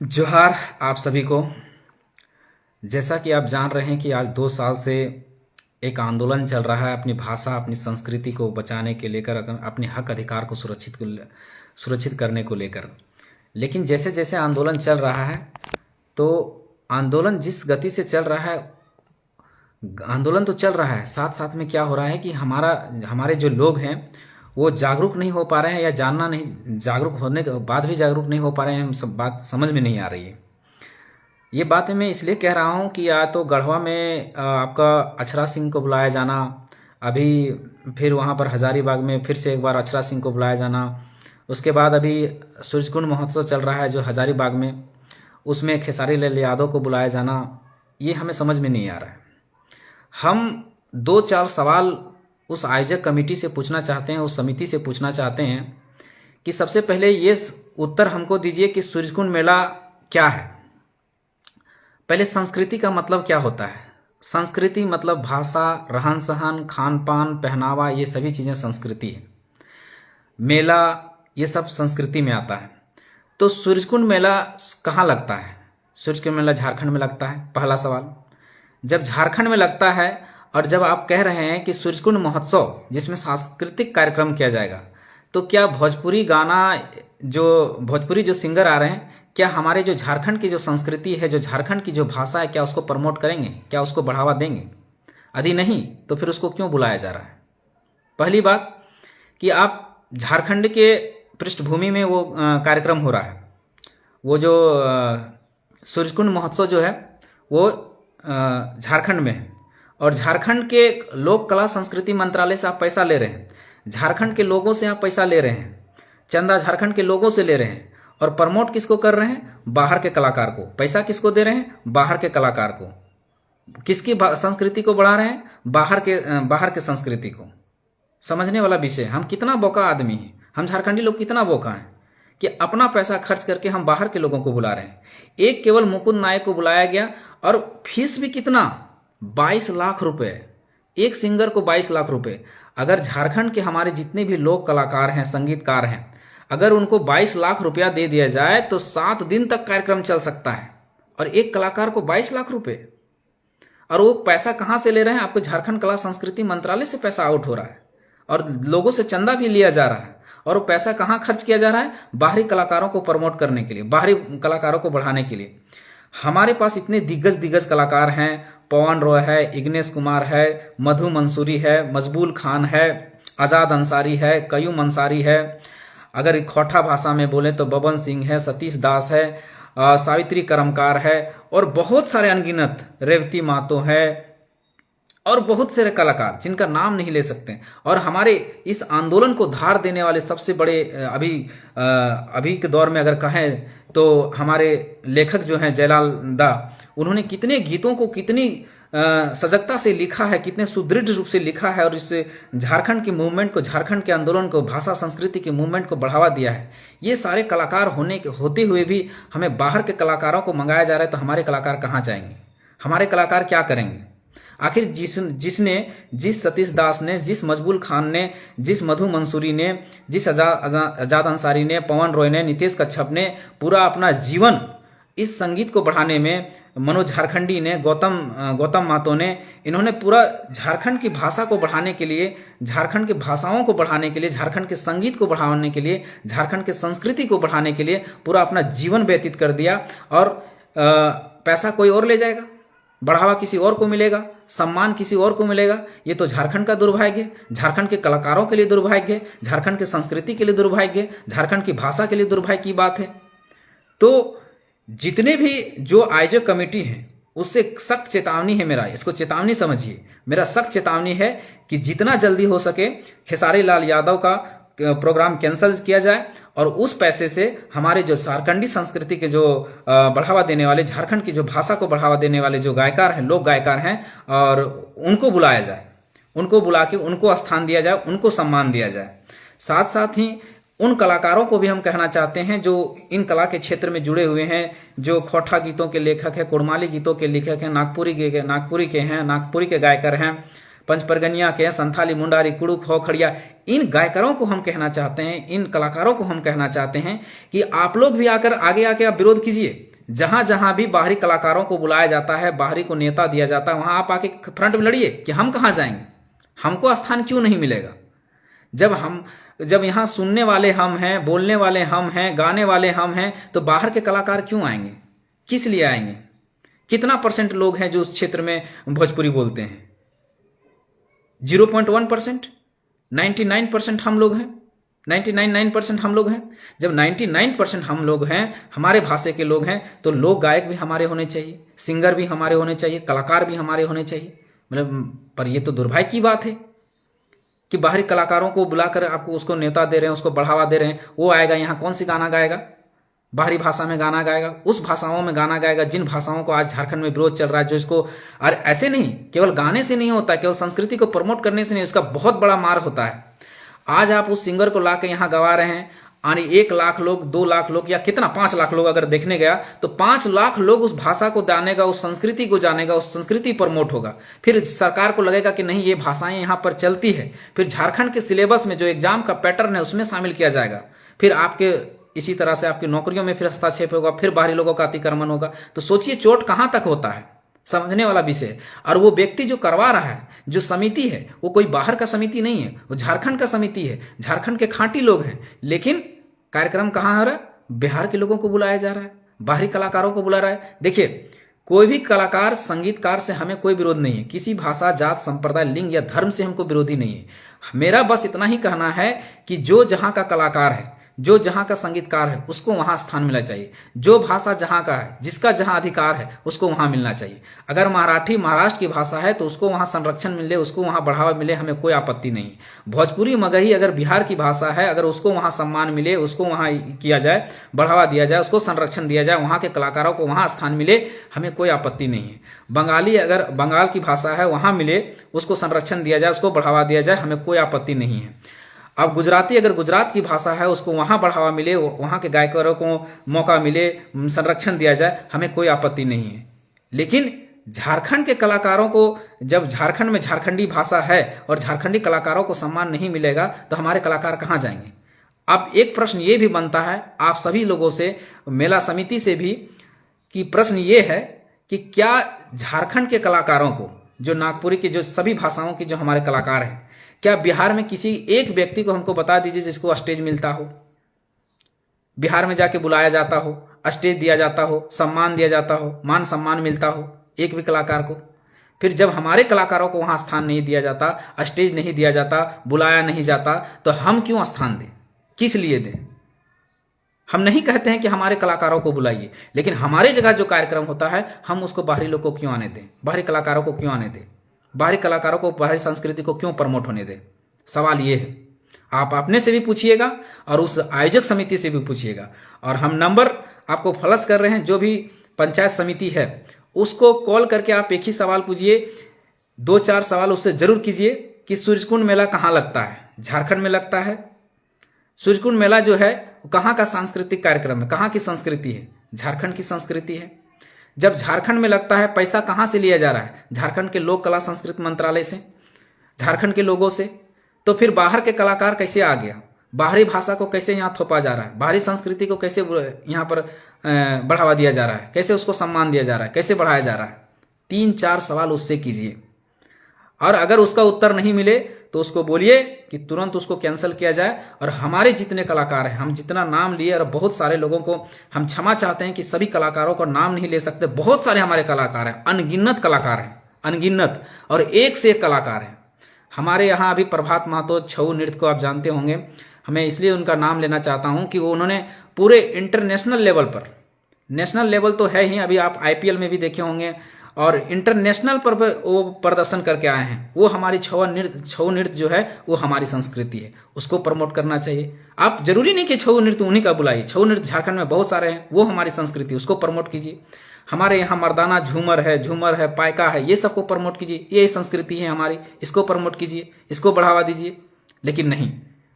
जोहार आप सभी को। जैसा कि आप जान रहे हैं कि आज 2 साल से एक आंदोलन चल रहा है अपनी भाषा अपनी संस्कृति को बचाने के लेकर, अपने हक अधिकार को सुरक्षित करने को लेकर। लेकिन जैसे जैसे आंदोलन चल रहा है तो आंदोलन जिस गति से चल रहा है, आंदोलन तो चल रहा है, साथ साथ में क्या हो रहा है कि हमारे जो लोग हैं वो जागरूक नहीं हो पा रहे हैं, या जानना नहीं, जागरूक होने के बाद भी जागरूक नहीं हो पा रहे हैं। हम सब बात समझ में नहीं आ रही है। ये बात मैं इसलिए कह रहा हूँ कि या तो गढ़वा में आपका अक्षरा सिंह को बुलाया जाना, अभी फिर वहाँ पर हजारीबाग में फिर से एक बार अक्षरा सिंह को बुलाया जाना, उसके बाद अभी सूरजकुंड महोत्सव चल रहा है जो हजारीबाग में, उसमें खेसारी लाल यादव को बुलाया जाना, ये हमें समझ में नहीं आ रहा है। हम 2-4 सवाल उस आयोजक कमेटी से पूछना चाहते हैं, उस समिति से पूछना चाहते हैं कि सबसे पहले ये उत्तर हमको दीजिए कि सूरजकुंड मेला क्या है। पहले संस्कृति का मतलब क्या होता है? संस्कृति मतलब भाषा, रहन सहन, खान पान, पहनावा, ये सभी चीज़ें संस्कृति है। मेला ये सब संस्कृति में आता है। तो सूरजकुंड मेला कहाँ लगता है? सूरजकुंड मेला झारखंड में लगता है, पहला सवाल। जब झारखंड में लगता है और जब आप कह रहे हैं कि सूरजकुंड महोत्सव जिसमें सांस्कृतिक कार्यक्रम किया जाएगा, तो क्या भोजपुरी जो सिंगर आ रहे हैं, क्या हमारे जो झारखंड की जो संस्कृति है, जो झारखंड की जो भाषा है, क्या उसको प्रमोट करेंगे? क्या उसको बढ़ावा देंगे? यदि नहीं तो फिर उसको क्यों बुलाया जा रहा है? पहली बात कि आप झारखंड के पृष्ठभूमि में वो कार्यक्रम हो रहा है, वो जो सूरजकुंड महोत्सव जो है वो झारखंड में है, और झारखंड के लोक कला संस्कृति मंत्रालय से आप पैसा ले रहे हैं, झारखंड के लोगों से आप पैसा ले रहे हैं, चंदा झारखंड के लोगों से ले रहे हैं, और प्रमोट किसको कर रहे हैं? बाहर के कलाकार को। पैसा किसको दे रहे हैं? बाहर के कलाकार को। किसकी संस्कृति को बढ़ा रहे हैं? बाहर के संस्कृति को। समझने वाला विषय। हम कितना बोका आदमी हैं, हम झारखंडी लोग कितना बोका हैं कि अपना पैसा खर्च करके हम बाहर के लोगों को बुला रहे हैं। एक केवल मुकुंद नायक को बुलाया गया, और फीस भी कितना? 22 लाख रुपए। एक सिंगर को 22 लाख रुपए। अगर झारखंड के हमारे जितने भी लोक कलाकार हैं, संगीतकार हैं, अगर उनको 22 लाख रुपया दे दिया जाए तो 7 दिन तक कार्यक्रम चल सकता है। और एक कलाकार को 22 लाख रुपए, और वो पैसा कहां से ले रहे हैं? आपको झारखंड कला संस्कृति मंत्रालय से पैसा आउट हो रहा है, और लोगों से चंदा भी लिया जा रहा है। और वो पैसा कहां खर्च किया जा रहा है? बाहरी कलाकारों को प्रमोट करने के लिए, बाहरी कलाकारों को बढ़ाने के लिए। हमारे पास इतने दिग्गज कलाकार हैं, पवन रॉय है, इग्नेश कुमार है, मधु मंसूरी है, मजबूल खान है, आजाद अंसारी है, कयूम अंसारी है, अगर खोटा भाषा में बोले तो बबन सिंह है, सतीश दास है, सावित्री करमकार है, और बहुत सारे अनगिनत, रेवती मातो है, और बहुत सारे कलाकार जिनका नाम नहीं ले सकते। और हमारे इस आंदोलन को धार देने वाले सबसे बड़े अभी के दौर में अगर कहें तो हमारे लेखक जो हैं जयलाल दा, उन्होंने कितने गीतों को कितनी सजगता से लिखा है, कितने सुदृढ़ रूप से लिखा है, और इससे झारखंड की मूवमेंट को, झारखंड के आंदोलन को, भाषा संस्कृति की मूवमेंट को बढ़ावा दिया है। ये सारे कलाकार होते हुए भी हमें बाहर के कलाकारों को मंगाया जा रहा है, तो हमारे कलाकार कहाँ जाएंगे? हमारे कलाकार क्या करेंगे? आखिर जिस सतीश दास ने, जिस मजबूल खान ने, जिस मधु मंसूरी ने, जिस आजाद अंसारी ने, पवन रॉय ने, नितेश कच्छप ने पूरा अपना जीवन इस संगीत को बढ़ाने में, मनोज झारखंडी ने, गौतम मातो ने, इन्होंने पूरा झारखंड की भाषा को बढ़ाने के लिए, झारखंड की भाषाओं को बढ़ाने के लिए, झारखंड के संगीत को बढ़ाने के लिए, झारखंड की संस्कृति को बढ़ाने के लिए पूरा अपना जीवन व्यतीत कर दिया। और पैसा कोई और ले जाएगा, बढ़ावा किसी और को मिलेगा, सम्मान किसी और को मिलेगा। ये तो झारखंड का दुर्भाग्य है, झारखंड के कलाकारों के लिए दुर्भाग्य है, झारखंड की संस्कृति के लिए दुर्भाग्य है, झारखंड की भाषा के लिए दुर्भाग्य की बात है। तो जितने भी जो आयोजक कमेटी है उससे सख्त चेतावनी है मेरा, इसको चेतावनी समझिए, मेरा सख्त चेतावनी है कि जितना जल्दी हो सके खेसारी लाल यादव का प्रोग्राम कैंसिल किया जाए, और उस पैसे से हमारे जो झारखंडी संस्कृति के जो बढ़ावा देने वाले, झारखंड की जो भाषा को बढ़ावा देने वाले जो गायकार हैं, लोक गायकार हैं, और उनको बुलाया जाए, उनको बुला के उनको स्थान दिया जाए, उनको सम्मान दिया जाए। साथ साथ ही उन कलाकारों को भी हम कहना चाहते हैं जो इन कला के क्षेत्र में जुड़े हुए हैं, जो खोटा गीतों के लेखक हैं, कुड़माली गीतों के लेखक हैं, नागपुरी के हैं, नागपुरी के गायकर हैं, पंचपरगनिया के हैं, संथाली, मुंडारी, कुड़ुक, खड़िया, इन गायकरों को हम कहना चाहते हैं, इन कलाकारों को हम कहना चाहते हैं कि आप लोग भी आकर आगे आके आप विरोध कीजिए। जहां जहां भी बाहरी कलाकारों को बुलाया जाता है, बाहरी को नेता दिया जाता है, वहां आप आके फ्रंट में लड़िए कि हम कहां जाएंगे, हमको स्थान क्यों नहीं मिलेगा। जब यहां सुनने वाले हम हैं, बोलने वाले हम हैं, गाने वाले हम हैं, तो बाहर के कलाकार क्यों आएंगे, किस लिए आएंगे। कितना % लोग हैं जो उस क्षेत्र में भोजपुरी बोलते हैं? 0.1%। 99% हम लोग हैं, 99% हम लोग हैं। जब 99% हम लोग हैं, हमारे भाषा के लोग हैं, तो लोक गायक भी हमारे होने चाहिए, सिंगर भी हमारे होने चाहिए, कलाकार भी हमारे होने चाहिए। मतलब पर ये तो दुर्भाग्य की बात है कि बाहरी कलाकारों को बुलाकर आपको उसको नेता दे रहे हैं, उसको बढ़ावा दे रहे हैं। वो आएगा यहाँ कौन सी गाना गाएगा, बाहरी भाषा में गाना गाएगा, उस भाषाओं में गाना गाएगा जिन भाषाओं को आज झारखंड में विरोध चल रहा है, जो इसको। और ऐसे नहीं, केवल गाने से नहीं होता, केवल संस्कृति को प्रमोट करने से नहीं, उसका बहुत बड़ा मार होता है। आज आप उस सिंगर को लाकर यहाँ गवा रहे हैं, यानी 1 लाख लोग, 2 लाख लोग, या कितना 5 लाख लोग अगर देखने गया तो 5 लाख लोग उस भाषा को जानेगा, उस संस्कृति को जानेगा, उस संस्कृति प्रमोट होगा। फिर सरकार को लगेगा कि नहीं, ये भाषाएं यहाँ पर चलती है, फिर झारखंड के सिलेबस में जो एग्जाम का पैटर्न है उसमें शामिल किया जाएगा। फिर आपके इसी तरह से आपकी नौकरियों में फिर हस्तक्षेप होगा, फिर बाहरी लोगों का अतिक्रमण होगा। तो सोचिए चोट कहां तक होता है, समझने वाला विषय। और वो व्यक्ति जो करवा रहा है, जो समिति है, वो कोई बाहर का समिति नहीं है, वो झारखंड का समिति है, झारखंड के खांटी लोग हैं। लेकिन कार्यक्रम कहां हो रहा है, बिहार के लोगों को बुलाया जा रहा है, बाहरी कलाकारों को बुला रहा है। देखिए, कोई भी कलाकार, संगीतकार से हमें कोई विरोध नहीं है, किसी भाषा, जात, संप्रदाय, लिंग या धर्म से हमको विरोधी नहीं है। मेरा बस इतना ही कहना है कि जो जहां का कलाकार है, जो जहां का संगीतकार है, उसको वहां स्थान मिलना चाहिए। जो भाषा जहां का है, जिसका जहां अधिकार है, उसको वहां मिलना चाहिए। अगर मराठी महाराष्ट्र की भाषा है तो उसको वहां संरक्षण मिले, उसको वहां बढ़ावा मिले, हमें कोई आपत्ति नहीं। भोजपुरी, मगही अगर बिहार की भाषा है, अगर उसको वहां सम्मान मिले, उसको वहां किया जाए, बढ़ावा दिया जाए, उसको संरक्षण दिया जाए, वहां के कलाकारों को वहां स्थान मिले, हमें कोई आपत्ति नहीं है। बंगाली अगर बंगाल की भाषा है, वहां मिले, उसको संरक्षण दिया जाए, उसको बढ़ावा दिया जाए, हमें कोई आपत्ति नहीं है। अब गुजराती अगर गुजरात की भाषा है, उसको वहां बढ़ावा मिले, वहां के गायकों को मौका मिले, संरक्षण दिया जाए, हमें कोई आपत्ति नहीं है। लेकिन झारखंड के कलाकारों को, जब झारखंड में झारखंडी भाषा है और झारखंडी कलाकारों को सम्मान नहीं मिलेगा, तो हमारे कलाकार कहां जाएंगे। अब एक प्रश्न ये भी बनता है आप सभी लोगों से, मेला समिति से भी, कि प्रश्न ये है कि क्या झारखंड के कलाकारों को, जो नागपुरी की, जो सभी भाषाओं की जो हमारे कलाकार हैं, क्या बिहार में किसी एक व्यक्ति को हमको बता दीजिए जिसको स्टेज मिलता हो, बिहार में जाके बुलाया जाता हो, स्टेज दिया जाता हो, सम्मान दिया जाता हो, मान सम्मान मिलता हो एक भी कलाकार को। फिर जब हमारे कलाकारों को वहां स्थान नहीं दिया जाता, स्टेज नहीं दिया जाता, बुलाया नहीं जाता, तो हम क्यों स्थान दें, किस लिए दें। हम नहीं कहते हैं कि हमारे कलाकारों को बुलाइए, लेकिन हमारे जगह जो कार्यक्रम होता है, हम उसको बाहरी लोगों को क्यों आने दें, बाहरी कलाकारों को क्यों आने दें, बाहरी कलाकारों को, बाहरी संस्कृति को क्यों प्रमोट होने दें। सवाल ये है, आप अपने से भी पूछिएगा और उस आयोजक समिति से भी पूछिएगा। और हम नंबर आपको फ्लश कर रहे हैं, जो भी पंचायत समिति है उसको कॉल करके आप एक ही सवाल पूछिए, 2-4 सवाल उससे जरूर कीजिए कि सूर्यकुंड मेला कहाँ लगता है, झारखंड में लगता है। सूर्यकुंड मेला जो है कहाँ का सांस्कृतिक कार्यक्रम है, कहाँ की संस्कृति है, झारखंड की संस्कृति है। जब झारखंड में लगता है, पैसा कहां से लिया जा रहा है, झारखंड के लोक कला संस्कृति मंत्रालय से, झारखंड के लोगों से। तो फिर बाहर के कलाकार कैसे आ गया, बाहरी भाषा को कैसे यहां थोपा जा रहा है, बाहरी संस्कृति को कैसे यहां पर बढ़ावा दिया जा रहा है, कैसे उसको सम्मान दिया जा रहा है, कैसे बढ़ाया जा रहा है। 3-4 सवाल उससे कीजिए, और अगर उसका उत्तर नहीं मिले तो उसको बोलिए कि तुरंत उसको कैंसिल किया जाए। और हमारे जितने कलाकार हैं, हम जितना नाम लिए, और बहुत सारे लोगों को हम क्षमा चाहते हैं कि सभी कलाकारों का नाम नहीं ले सकते। बहुत सारे हमारे कलाकार हैं, अनगिनत कलाकार हैं, अनगिनत, और एक से एक कलाकार हैं। हमारे यहाँ अभी प्रभात महतो छऊ नृत्य को आप जानते होंगे, हमें इसलिए उनका नाम लेना चाहता हूं कि वो उन्होंने पूरे इंटरनेशनल लेवल पर, नेशनल लेवल तो है ही, अभी आप IPL में भी देखे होंगे, और इंटरनेशनल पर वो प्रदर्शन करके आए हैं। वो हमारी छऊ नृत्य जो है वो हमारी संस्कृति है, उसको प्रमोट करना चाहिए। आप जरूरी नहीं कि छऊ नृत्य उन्हीं का बुलाइए, छऊ नृत्य झारखंड में बहुत सारे हैं, वो हमारी संस्कृति, उसको प्रमोट कीजिए। हमारे यहाँ मर्दाना झूमर है, पायका है, ये सबको प्रमोट कीजिए, ये संस्कृति है हमारी, इसको प्रमोट कीजिए, इसको बढ़ावा दीजिए। लेकिन नहीं,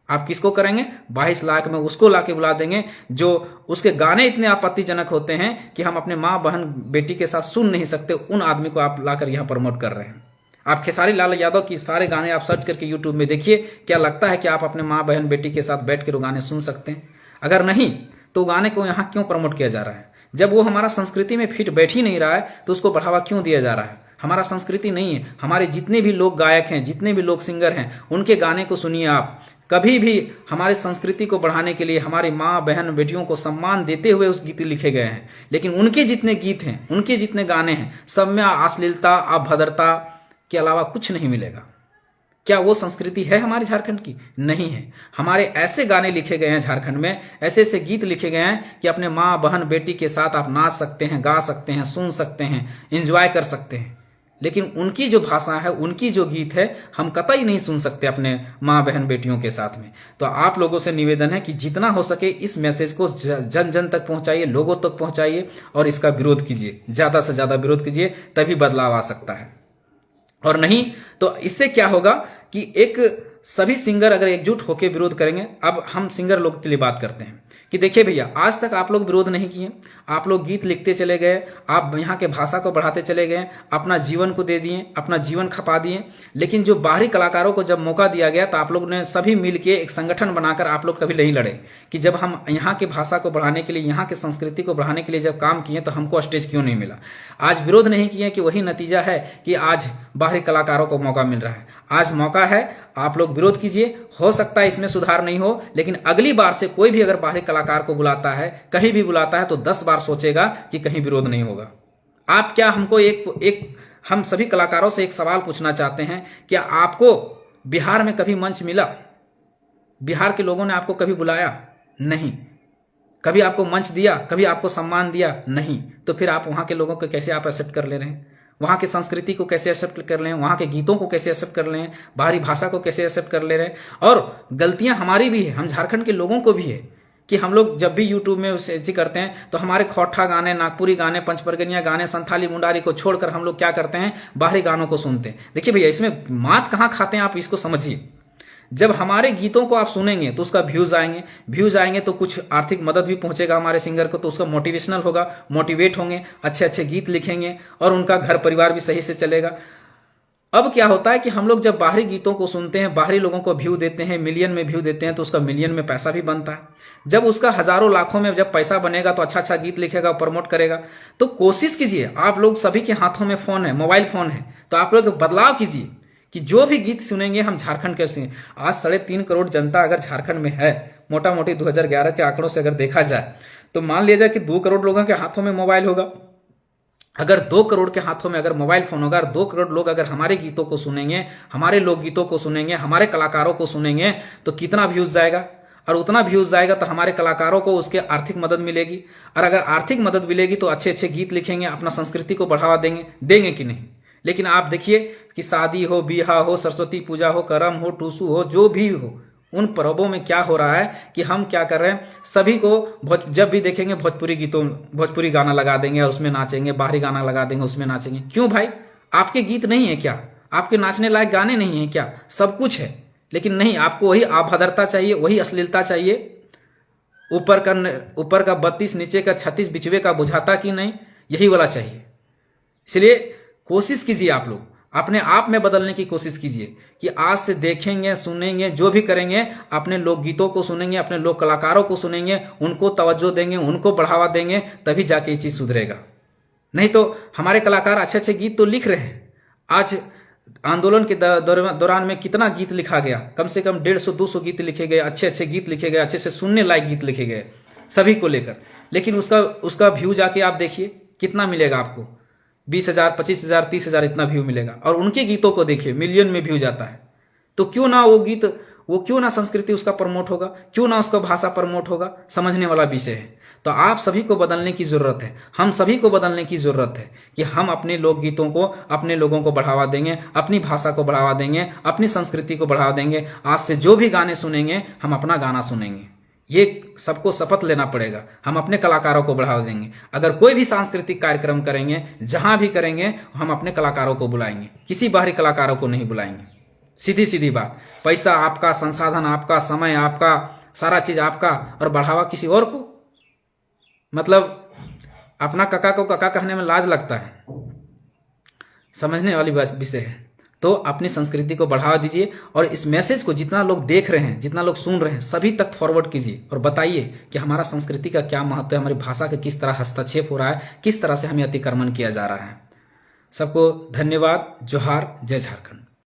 आप किसको करेंगे, 22 लाख में उसको लाके बुला देंगे जो उसके गाने इतने आपत्तिजनक होते हैं कि हम अपने माँ बहन बेटी के साथ सुन नहीं सकते, उन आदमी को आप लाकर यहाँ प्रमोट कर रहे हैं। आप खेसारी लाल यादव की सारे गाने आप सर्च करके यूट्यूब में देखिए, क्या लगता है कि आप अपने माँ बहन बेटी के साथ बैठ कर वो गाने सुन सकते हैं? अगर नहीं तो गाने को यहाँ क्यों प्रमोट किया जा रहा है? जब वो हमारा संस्कृति में फिट बैठ ही नहीं रहा है तो उसको बढ़ावा क्यों दिया जा रहा है? हमारा संस्कृति नहीं है। हमारे जितने भी लोग गायक हैं, जितने भी लोग सिंगर हैं, उनके गाने को सुनिए आप। कभी भी हमारे संस्कृति को बढ़ाने के लिए हमारी माँ बहन बेटियों को सम्मान देते हुए उस गीत लिखे गए हैं, लेकिन उनके जितने गीत हैं, उनके जितने गाने हैं, सब में अश्लीलता, अभद्रता के अलावा कुछ नहीं मिलेगा। क्या वो संस्कृति है हमारे झारखंड की? नहीं है। हमारे ऐसे गाने लिखे गए हैं झारखंड में, ऐसे ऐसे गीत लिखे गए हैं कि अपने माँ बहन बेटी के साथ आप नाच सकते हैं, गा सकते हैं, सुन सकते हैं, एंजॉय कर सकते हैं। लेकिन उनकी जो भाषा है, उनकी जो गीत है, हम कतई नहीं सुन सकते अपने माँ बहन बेटियों के साथ में। तो आप लोगों से निवेदन है कि जितना हो सके इस मैसेज को जन जन तक पहुंचाइए, लोगों तक पहुंचाइए और इसका विरोध कीजिए, ज्यादा से ज्यादा विरोध कीजिए, तभी बदलाव आ सकता है। और नहीं तो इससे क्या होगा कि एक सभी सिंगर अगर एकजुट होकर विरोध करेंगे। अब हम सिंगर लोग के लिए बात करते हैं कि देखिए भैया, आज तक आप लोग विरोध नहीं किए, आप लोग गीत लिखते चले गए, आप यहाँ के भाषा को बढ़ाते चले गए, अपना जीवन को दे दिए, अपना जीवन खपा दिए। लेकिन जो बाहरी कलाकारों को जब मौका दिया गया तो आप लोग ने सभी मिलकर एक संगठन बनाकर आप लोग कभी नहीं लड़े कि जब हम यहाँ की भाषा को बढ़ाने के लिए, यहाँ की संस्कृति को बढ़ाने के लिए जब काम किए तो हमको स्टेज क्यों नहीं मिला? आज विरोध नहीं किए कि वही नतीजा है कि आज बाहरी कलाकारों को मौका मिल रहा है। आज मौका है, आप लोग विरोध कीजिए। हो सकता है इसमें सुधार नहीं हो, लेकिन अगली बार से कोई भी अगर बाहरी कलाकार को बुलाता है, कहीं भी बुलाता है, तो 10 बार सोचेगा कि कहीं विरोध नहीं होगा। आप क्या हमको हम सभी कलाकारों से एक सवाल पूछना चाहते हैं, क्या आपको बिहार में कभी मंच मिला? बिहार के लोगों ने आपको कभी बुलाया? नहीं। कभी आपको मंच दिया? कभी आपको सम्मान दिया? नहीं। तो फिर आप वहां के लोगों को कैसे आप एक्सेप्ट कर ले रहे हैं? वहां की संस्कृति को कैसे एक्सेप्ट कर रहे हैं? वहां के गीतों को कैसे एक्सेप्ट कर रहे हैं? बाहरी भाषा को कैसे एक्सेप्ट कर ले रहे हैं? और गलतियां हमारी भी है, हम झारखंड के लोगों को भी है कि हम लोग जब भी यूट्यूब में उसे करते हैं तो हमारे खोठा गाने, नागपुरी गाने, पंचपरगनिया गाने, संथाली मुंडारी को छोड़कर हम लोग क्या करते हैं? बाहरी गानों को सुनते हैं। देखिए भैया, इसमें मात कहां खाते हैं आप इसको समझिए। जब हमारे गीतों को आप सुनेंगे तो उसका व्यूज आएंगे तो कुछ आर्थिक मदद भी पहुंचेगा हमारे सिंगर को, तो उसका मोटिवेशनल होगा, मोटिवेट होंगे, अच्छे अच्छे गीत लिखेंगे और उनका घर परिवार भी सही से चलेगा। अब क्या होता है कि हम लोग जब बाहरी गीतों को सुनते हैं, बाहरी लोगों को व्यू देते हैं, मिलियन में व्यू देते हैं, तो उसका मिलियन में पैसा भी बनता है। जब उसका हजारों लाखों में जब पैसा बनेगा तो अच्छा अच्छा गीत लिखेगा, प्रमोट करेगा। तो कोशिश कीजिए, आप लोग सभी के हाथों में फोन है, मोबाइल फोन है, तो आप लोग बदलाव कीजिए कि जो भी गीत सुनेंगे हम झारखंड के सुनेंगे। आज 3.5 करोड़ जनता अगर झारखंड में है, मोटा मोटी 2011 के आंकड़ों से अगर देखा जाए तो मान लिया जाए कि 2 करोड़ लोगों के हाथों में मोबाइल होगा। अगर 2 करोड़ के हाथों में अगर मोबाइल फोन होगा और 2 करोड़ लोग अगर हमारे गीतों को सुनेंगे, हमारे लोकगीतों को सुनेंगे, हमारे कलाकारों को सुनेंगे, तो कितना व्यूज जाएगा? और उतना व्यूज जाएगा तो हमारे कलाकारों को उसके आर्थिक मदद मिलेगी। और अगर आर्थिक मदद मिलेगी तो अच्छे अच्छे गीत लिखेंगे, अपना संस्कृति को बढ़ावा देंगे कि नहीं? लेकिन आप देखिए कि शादी हो, बियाह हो, सरस्वती पूजा हो, करम हो, टूसू हो, जो भी हो, उन पर्वों में क्या हो रहा है कि हम क्या कर रहे हैं? सभी को जब भी देखेंगे भोजपुरी गाना लगा देंगे और उसमें नाचेंगे, बाहरी गाना लगा देंगे उसमें नाचेंगे। क्यों भाई? आपके गीत नहीं है क्या? आपके नाचने लायक गाने नहीं है क्या? सब कुछ है, लेकिन नहीं, आपको वही अभद्रता चाहिए, वही अश्लीलता चाहिए। ऊपर का 32 नीचे का 36 बिचवे का बुझाता कि नहीं, यही वाला चाहिए। इसलिए कोशिश कीजिए, आप लोग अपने आप में बदलने की कोशिश कीजिए कि आज से देखेंगे, सुनेंगे, जो भी करेंगे अपने लोकगीतों को सुनेंगे, अपने लोक कलाकारों को सुनेंगे, उनको तवज्जो देंगे, उनको बढ़ावा देंगे, तभी जाके ये चीज सुधरेगा। नहीं तो हमारे कलाकार अच्छे अच्छे गीत तो लिख रहे हैं। आज आंदोलन के दौरान में कितना गीत लिखा गया, कम से कम 150-200 गीत लिखे गए, अच्छे अच्छे गीत लिखे गए, अच्छे से सुनने लायक गीत लिखे गए सभी को लेकर। लेकिन उसका व्यू जाके आप देखिए कितना मिलेगा आपको, 20,000, 25,000, 30,000 इतना व्यू मिलेगा। और उनके गीतों को देखिए, मिलियन में व्यू जाता है। तो क्यों ना वो क्यों ना संस्कृति उसका प्रमोट होगा, क्यों ना उसका भाषा प्रमोट होगा? समझने वाला विषय है। तो आप सभी को बदलने की जरूरत है, हम सभी को बदलने की जरूरत है कि हम अपने लोकगीतों को, अपने लोगों को बढ़ावा देंगे, अपनी भाषा को बढ़ावा देंगे, अपनी संस्कृति को बढ़ावा देंगे। आज से जो भी गाने सुनेंगे हम अपना गाना सुनेंगे, ये सबको शपथ लेना पड़ेगा। हम अपने कलाकारों को बढ़ावा देंगे। अगर कोई भी सांस्कृतिक कार्यक्रम करेंगे, जहां भी करेंगे, हम अपने कलाकारों को बुलाएंगे, किसी बाहरी कलाकारों को नहीं बुलाएंगे। सीधी सीधी बात। पैसा आपका, संसाधन आपका, समय आपका, सारा चीज आपका, और बढ़ावा किसी और को। मतलब अपना काका को काका कहने में लाज लगता है। समझने वाली विषय है। तो अपनी संस्कृति को बढ़ावा दीजिए और इस मैसेज को जितना लोग देख रहे हैं, जितना लोग सुन रहे हैं, सभी तक फॉरवर्ड कीजिए और बताइए कि हमारा संस्कृति का क्या महत्व है, हमारी भाषा का किस तरह हस्तक्षेप हो रहा है, किस तरह से हमें अतिक्रमण किया जा रहा है। सबको धन्यवाद। जोहार। जय झारखंड।